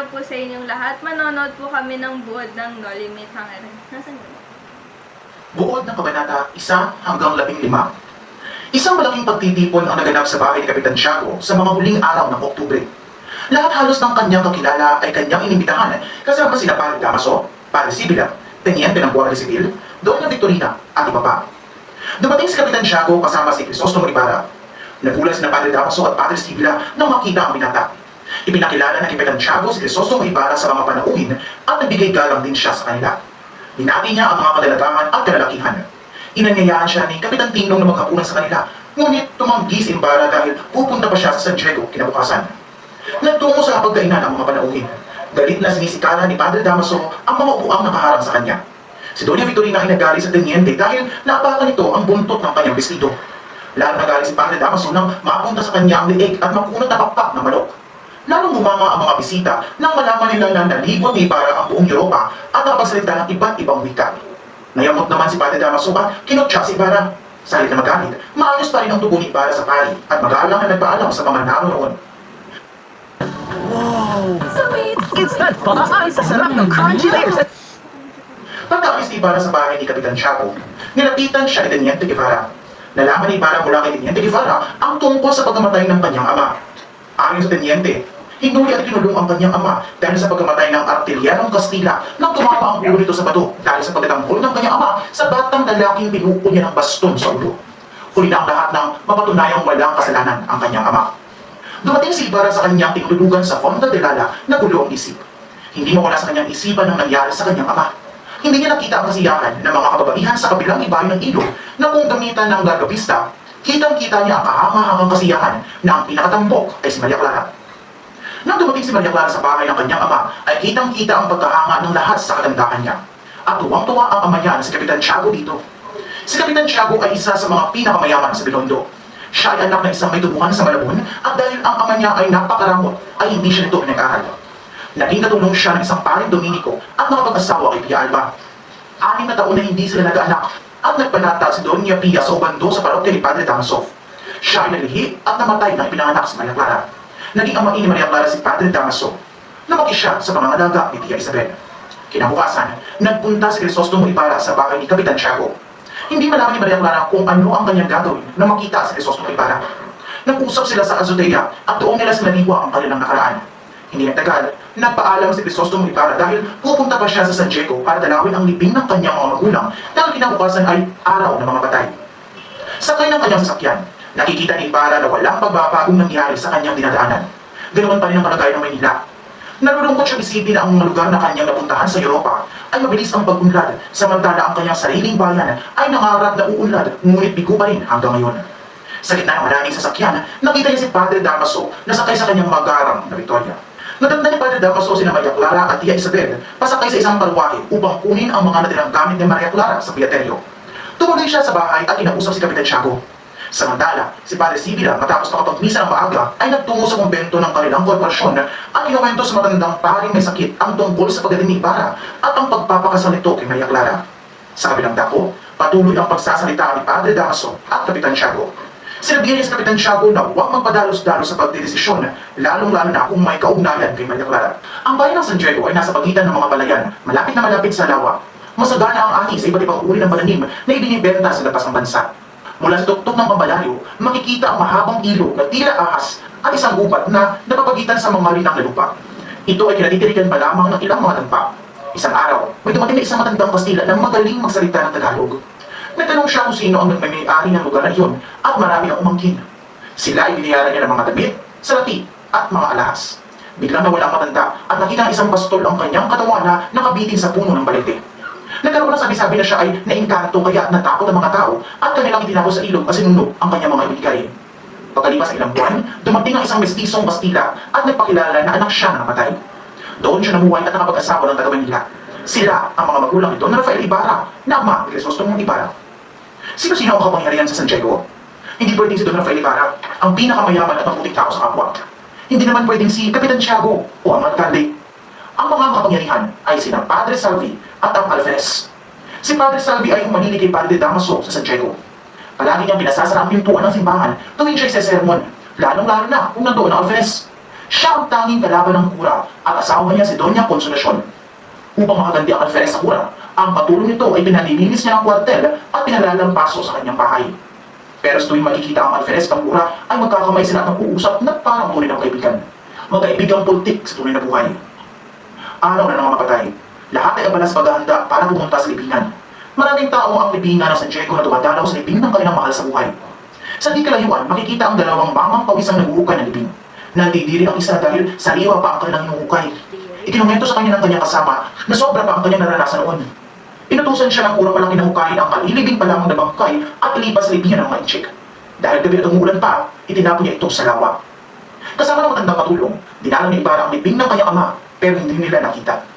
araw po sa inyong lahat. Manonood po kami ng buod ng No Limit Hangarin. Nasaan yun? Buod ng Kabanata 1 hanggang 15. Isang malaking pagtitipon ang naganap sa bahay ni Kapitan Tiago sa mga huling araw ng Oktubre. Lahat halos ng kanyang kakilala ay kanyang inimbitahan kasama sina Padre Damaso, Padre Sibila, Teniente ng Guardia Civil, Doña Victorina at iba pa. Dumating si Kapitan Tiago kasama si Crisostomo Ibarra. Nagulat sina Padre Damaso at Padre Sibila nang makita ang binata. Ipinakilala ng Kapitan Tiago si Crisostomo Ibarra sa mga panauhin at nagbigay galang din siya sa kanila. Binati niya ang mga kadalagahan at kalalakihan. Inanyayahan siya ni Kapitan Tinglong na maghapunan sa kanila, ngunit tumanggi si Ibarra dahil pupunta pa siya sa San Diego kinabukasan. Nagtungo sa pagkainan ang mga panauhin. Galit na sinisikalan ni Padre Damaso ang mga upuang nakaharang sa kanya. Si Doña Victorina ay nagalit sa Teniente dahil naapakan nito ang buntot ng kanyang vestido. Lalo nagalit si Padre Damaso nang mapunta sa kanya ang liig at makunot na pakpak ng manok. Lalong bumanga ang mga bisita nang malaman nila na nalibot ni Ibarra ang buong Europa at nakapagsalita ng iba't ibang wika. Nayamot naman si Padre Damaso at kinotsa si Ibarra. Sa halip na magalit, maayos pa rin ang tubo ni Ibarra sa pari at magalang na nagpaalam sa mga naroon. Wow! It's that baba! Ang sasarap ng crunchy layers! Pagkaalis ni Ibarra sa bahay ni Kapitan Tiago, nilapitan siya ni Teniente Guevara. Nalaman ni Ibarra mula kay Teniente Guevara ang tungkol sa pagkamatay ng kanyang ama. Ayon sa Teniente, hinuli at kinulong ang kanyang ama dahil sa pagkamatay ng artilyerong Kastila nang tumama ang ulo nito sa bato dahil sa pagtatanggol ng kanyang ama sa batang lalaking binuko niya ng baston sa ulo. Huli na ang lahat ng mapatunayang walang kasalanan ang kanyang ama. Dumating si Ibarra sa kanyang tinulugan sa Fonda de Lala na gulo ang isip. Hindi mawala sa kanyang isipan ang nangyari sa kanyang ama. Hindi niya nakita ang kasiyahan ng mga kababaihan sa kabilang ibayo ng ilog na kung gamitan ng gargapista, kitang-kita niya ang kahangahangang kasiyahan na ang pinakatambok ay si Maria Clara. Nang dumating si Maria Clara sa bahay ng kanyang ama, ay kitang-kita ang pagkahanga ng lahat sa kagandahan niya. At tuwang-tuwa ang ama niya na si Kapitan Tiago dito. Si Kapitan Tiago ay isa sa mga pinakamayaman sa Binondo. Siya ay anak ng isang may tubuhan sa Malabon at dahil ang ama niya ay napakaramot, ay hindi siya nito pinag-aral. Naging katulong siya ng isang paring Dominiko at nakapag-asawa kay Pia Alba. 6 na taon na hindi sila nag-anak at nagpanata si Doña Pia sa ubando sa parokya ni Padre Damaso. Siya ay nalihi at namatay na ipinanganak si Maria Clara. Naging amain ni Maria Clara si Padre Damaso. Lumaki siya sa pangangalaga ni Tia Isabel. Kinabukasan, nagpunta si Crisostomo Ibarra sa bahay ni Kapitan Tiago. Hindi malaman ni Maria Clara kung ano ang kanyang gagawin na makita si Crisostomo Ibarra. Nag-usap sila sa azotea at doon nila sinaliwa ang kanilang nakaraan. Hindi nagtagal, nagpaalam si Crisostomo Ibarra dahil pupunta pa siya sa San Diego para dalawin ang libing ng kanyang mga magulang dahil kinabukasan ay araw ng mga patay. Sakay ng kanyang sasakyan, nakikita ni Ibarra na walang pagbabagong nangyari sa kanyang dinadaanan. Ganoon pa rin ang kalagayan ng Maynila. Nalulungkot siya isipin na ang mga lugar na kanyang napuntahan sa Europa ay mabilis ang pag-unlad, samantala ang kanyang sariling bayan ay nangarap na uunlad, ngunit bigo pa rin hanggang ngayon. Sa gitna ng maraming sasakyan, nakita niya si Padre Damaso na sakay sa kanyang magarang na Victoria. Natanda ni Padre Damaso sina Maria Clara at Tia Isabel pasakay sa isang parwahe upang kunin ang mga natirang gamit ni Maria Clara sa Piaterio. Tumuloy siya sa bahay at kinausap si Kapitan Tiago. Samantala, si Padre Sibila matapos makapagmisa ng maaga ay nagtungo sa kumbento ng kanilang korporasyon at kinuwento sa matandang paring may sakit ang tungkol sa pagdating ni Ibarra at ang pagpapakasal nito kay Maria Clara. Sa kabilang dako, patuloy ang pagsasalita ni Padre Damaso at Kapitan Tiago. Sinabihan niya sa Kapitan Tiago na huwag magpadalos-dalos sa pagdedesisyon, lalong-lalo na kung may kaugnayan kay Maria Clara. Ang bayan ng San Diego ay nasa pagitan ng mga palayan, malapit na malapit sa lawa. Masagana ang ani sa iba't ibang uri ng pananim na ibinibenta sa labas ng bansa. Mula sa tuktok ng pambalaryo, makikita ang mahabang ilog na tila ahas at isang gubat na napapagitan sa mga marinang na lupa. Ito ay kinatitirikan pa lamang ng ilang mga tagpa. Isang araw, may dumating na isang matandang Kastila na magaling magsalita ng Tagalog. Nagtanong siya kung sino ang nagmamay-ari ng lugar na iyon at marami ang umangkin. Sila ay binayaran niya ng mga damit, salati at mga alahas. Biglang nawala ang matanda at nakita ng isang pastol ang kanyang katawan na nakabitin sa puno ng balete. Nagkaroon ng sabi-sabi na siya ay naingkanto kaya natakot ang mga tao at kanilang itinapos sa ilog at sinunog ang kanyang mga ibigay. Pagkalipas sa ilang buwan, dumating ang isang mestisong Kastila at nagpakilala na anak siya na namatay. Doon siya namuhay at nakapag-asawa ng taga-Manila. Sila ang mga magulang ni Don Rafael Ibarra na ama ni Crisostomo Ibarra. Sino-sino ang kapangyarihan sa San Diego? Hindi pwedeng si Don Rafael Ibarra, ang pinakamayaman at mabuting tao sa kapwa. Hindi naman pwedeng si Kapitan Tiago o ang alkalde. Ang mga kapangyarihan ay sina Padre Salvi at ang Alferez. Si Padre Salvi ay humanili kay Padre Damaso sa San Diego. Palagi niyang pinasasara ang pintuan ng simbahan tuwing siya'y sesermon, lalong-lalo na kung nandoon ang Alferez. Siya ang tanging kalaban ng kura at asawa niya si Doña Consolacion. Upang makaganti ang alferez sa kura, ang patulong nito ay pinalilinis niya ng kwartel at pinalalampaso sa kanyang bahay. Pero sa tuwing makikita ang alferez ng kura ay magkakamay sila at mag-uusap na parang tunay ng kaibigan. Magkaibigang politik sa tunay na buhay. Araw na ng mga patay. Lahat ay abala sa paghahanda para pumunta sa libingan. Maraming tao ang libingan ng San Diego na dumadalaw sa libing ng kanilang mahal sa buhay. Sa di kalayuan, makikita ang dalawang mamang pawisang naguhukay ng libing. Nandidiri ang isa dahil sariwa pa ang kanilang hinuhukay. Ikinumento sa kanya ng kanyang kasama na sobra pa ang kanyang naranasan noon. Inutusan siya ng kurang palang kinahukayin ang kalilibing pa lamang na bangkay at ilipas sa libingan ng maitsik. Dahil gabi at umuulan pa, itinapon niya ito sa lawa. Kasama ng matandang katulong, dinala ni Ibarra ang libing ng kanyang ama pero hindi nila nakita.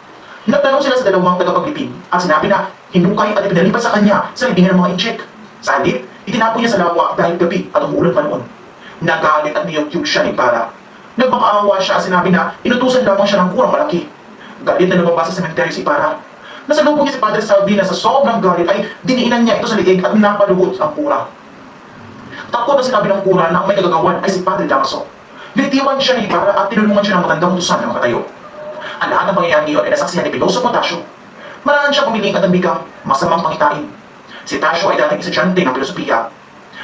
Nagtanong sila sa dalawang tagapaglibing at sinabi na hinukay at ipinalipas sa kanya sa libingan ng mga incheck. Sa halip, itinapon niya sa lawa dahil gabi at umuulan pa noon. Nagalit at niyog-yog siya ni Ibarra. Nagmakaawa siya at sinabi na inutusan lamang siya ng kurang malaki. Galit na lumabas sa sementeryo si Ibarra. Nasalubong niya si Padre Salvi na sa sobrang galit ay diniinan niya ito sa liig at napaluhod ang kura. Takot na sinabi ng kura na ang may kagagawan ay si Padre Damaso. Binitiwan siya ni Ibarra at tinulungan siya ng matandang utusan na makatayo. Ang lahat ng pangyayari ngayon ay nasaksihan ni Piloso Potasio. Maraan siya pumiling at nabikang masamang pangitain. Si Tasio ay dating estudyante ng filosofiya.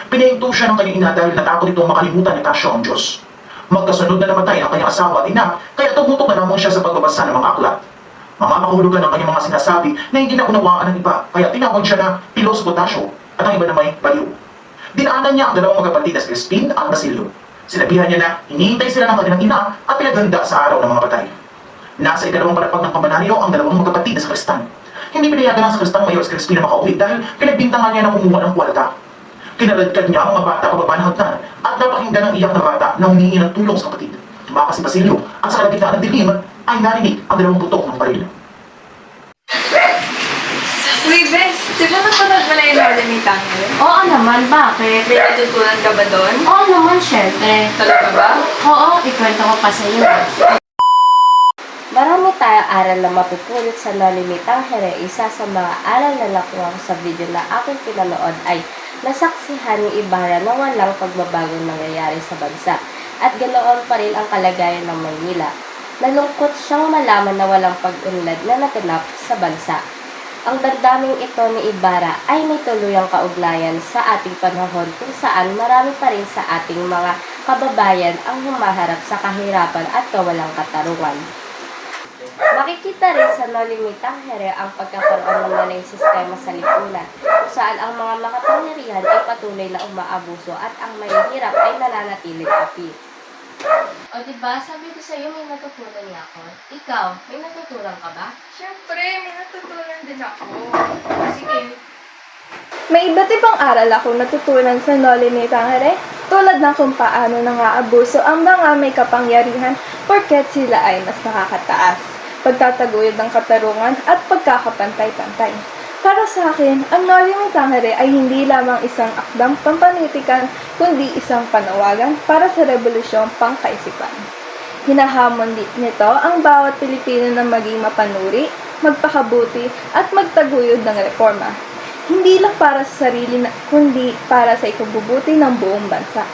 Pinahinto siya ng kanyang ina dahil natakot itong makalimutan ni Tasio ang Diyos. Magkasunod na namatay ang kanyang asawa at ina, kaya tumutok na lamang siya sa pagbabasa ng mga aklat. Mamakahulugan ang kanyang mga sinasabi na hindi na unawaan ng iba, kaya tinawag siya na Piloso Potasio at ang iba na may baliw. Dinaanan niya ang dalawang magkapatid na si Crispin at Basilio. Sinabihan niya na hinihintay sila ng kanilang ina at pinaghanda sa araw ng mga patay. Nasa ikalawang palapag ng kabanaryo ang dalawang magkapatid na sakristan. Hindi pinayagan ng sakristang mayor si Crispin na makauwi dahil pinagbintangan niya na kumuha ng kwalta. Kinaladkad niya ang mga bata pababa ng hagdan at napakinggan ng iyak na bata na humingi ng tulong sa kapatid. Tumakas si Basilio at sa kalagitnaan ng dilim ay narinig ang dalawang putok ng baril. Uy, Bes, di ba napanood mo na yung Rolling Tangle? Oo naman, bakit? May natutunan ka ba doon? Oo naman, syempre. Talaga ba? Oo, ikwento ko pa sa iyo. Marami tayong aral na mapupulot sa Noli Me Tangere. Isa sa mga aral na nakuha ko sa video na aking pinanood ay nasaksihan ni Ibarra na walang pagbabagong nangyayari sa bansa at ganoon pa rin ang kalagayan ng Maynila. Nalungkot siyang malaman na walang pag-unlad na naganap sa bansa. Ang damdaming ito ni Ibarra ay may tuluyang kaugnayan sa ating panahon kung saan marami pa rin sa ating mga kababayan ang humaharap sa kahirapan at kawalang katarungan. Makikita rin sa Noli Me Tangere ang pagkakaroon ng maling sistema sa lipunan, kung saan ang mga makapangyarihan ay patuloy na umaabuso at ang mahihirap ay nananatiling api. O diba, sabi ko sa iyo may natutunan niya ako. Ikaw, may natutunan ka ba? Siyempre, may natutunan din ako. Sige. May iba't ibang aral ako natutunan sa Noli Me Tangere, tulad ng kung paano nang-aabuso ang mga may kapangyarihan porket sila ay mas nakakataas, pagtataguyod ng katarungan at pagkakapantay-pantay. Para sa akin, ang Noli Me Tangere ay hindi lamang isang akdang pampanitikan, kundi isang panawagan para sa revolusyong pangkaisipan. Hinahamon nito ang bawat Pilipino na maging mapanuri, magpakabuti at magtaguyod ng reforma. Hindi lang para sa sarili, kundi para sa ikabubuti ng buong bansa.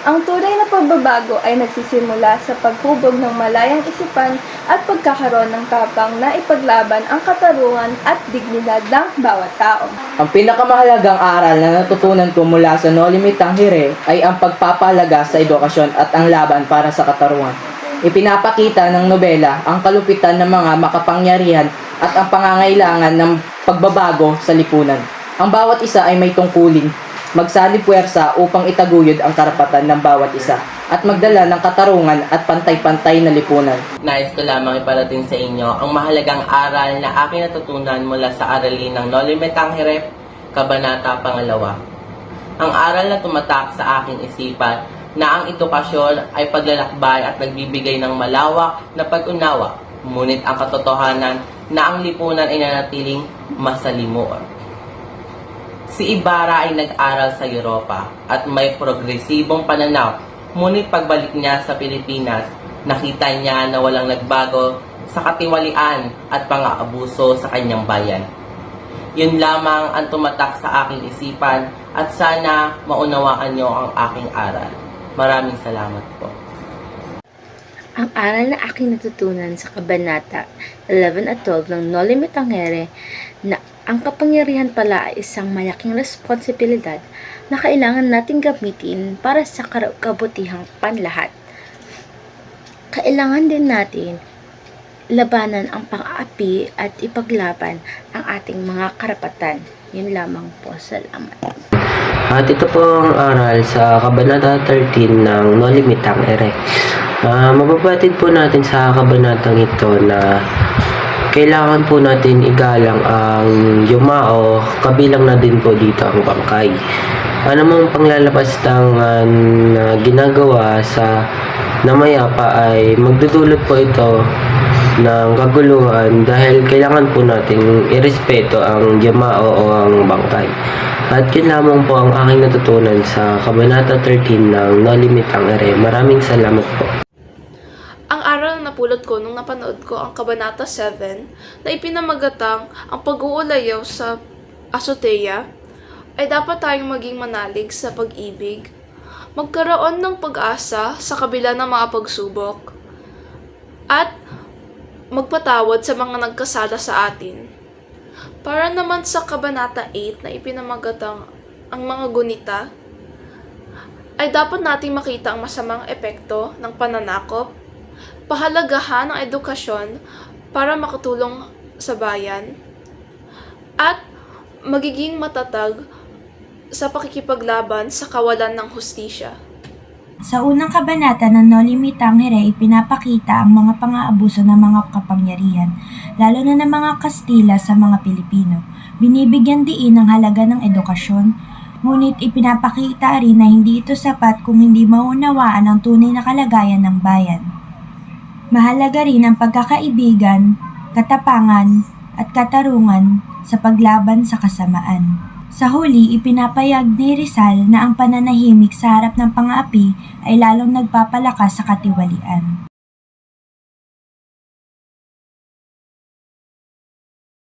Ang tunay na pagbabago ay nagsisimula sa paghubog ng malayang isipan at pagkakaroon ng tapang na ipaglaban ang katarungan at dignidad ng bawat tao. Ang pinakamahalagang aral na natutunan ko mula sa Noli Me Tangere ay ang pagpapahalaga sa edukasyon at ang laban para sa katarungan. Ipinapakita ng nobela ang kalupitan ng mga makapangyarihan at ang pangangailangan ng pagbabago sa lipunan. Ang bawat isa ay may tungkulin magsalib puwersa upang itaguyod ang karapatan ng bawat isa at magdala ng katarungan at pantay-pantay na lipunan. Nais ko lamang iparating sa inyo ang mahalagang aral na aking natutunan mula sa aralin ng Noli Me Tangere, Kabanata 2. Ang aral na tumatak sa aking isipan na ang edukasyon ay paglalakbay at nagbibigay ng malawak na pag-unawa, ngunit ang katotohanan na ang lipunan ay nanatiling masalimuot. Si Ibarra ay nag-aral sa Europa at may progresibong pananaw, ngunit pagbalik niya sa Pilipinas, nakita niya na walang nagbago sa katiwalian at pang-aabuso sa kanyang bayan. Yun lamang ang tumatak sa aking isipan at sana maunawaan niyo ang aking aral. Maraming salamat po. Ang aral na aking natutunan sa Kabanata 11 at 12 ng Noli Me Tangere na ang kapangyarihan pala ay isang malaking responsibilidad na kailangan nating gamitin para sa kabutihang panlahat. Kailangan din natin labanan ang pang-aapi at ipaglaban ang ating mga karapatan. Yun lamang po. Salamat. At ito po ang aral sa Kabanata 13 ng Noli Me Tangere. Mababatid po natin sa kabanatang ito na kailangan po natin igalang ang yumao, kabilang na din po dito ang bangkay. Anumang panglalabas tangan na ginagawa sa namayapa ay magdudulot po ito ng kaguluhan dahil kailangan po nating irespeto ang yumao o ang bangkay. At yun lamang po ang aking natutunan sa Kabanata 13 ng Noli Me Tangere. Maraming salamat po. Ang aral na napulot ko nung napanood ko ang Kabanata 7 na ipinamagatang ang pag-uulayaw sa azotea ay dapat tayong maging manalig sa pag-ibig, magkaroon ng pag-asa sa kabila ng mga pagsubok, at magpatawad sa mga nagkasala sa atin. Para naman sa Kabanata 8 na ipinamagatang ang mga gunita, ay dapat nating makita ang masamang epekto ng pananakop, pahalagahan ng edukasyon para makatulong sa bayan, at magiging matatag sa pakikipaglaban sa kawalan ng hustisya. Sa unang kabanata ng Noli Me Tangere, ipinapakita ang mga pang-aabuso ng mga kapangyarihan, lalo na ng mga Kastila sa mga Pilipino. Binibigyan diin ang halaga ng edukasyon, ngunit ipinapakita rin na hindi ito sapat kung hindi maunawaan ang tunay na kalagayan ng bayan. Mahalaga rin ang pagkakaibigan, katapangan, at katarungan sa paglaban sa kasamaan. Sa huli, ipinapayag ni Rizal na ang pananahimik sa harap ng pang-aapi ay lalong nagpapalakas sa katiwalian.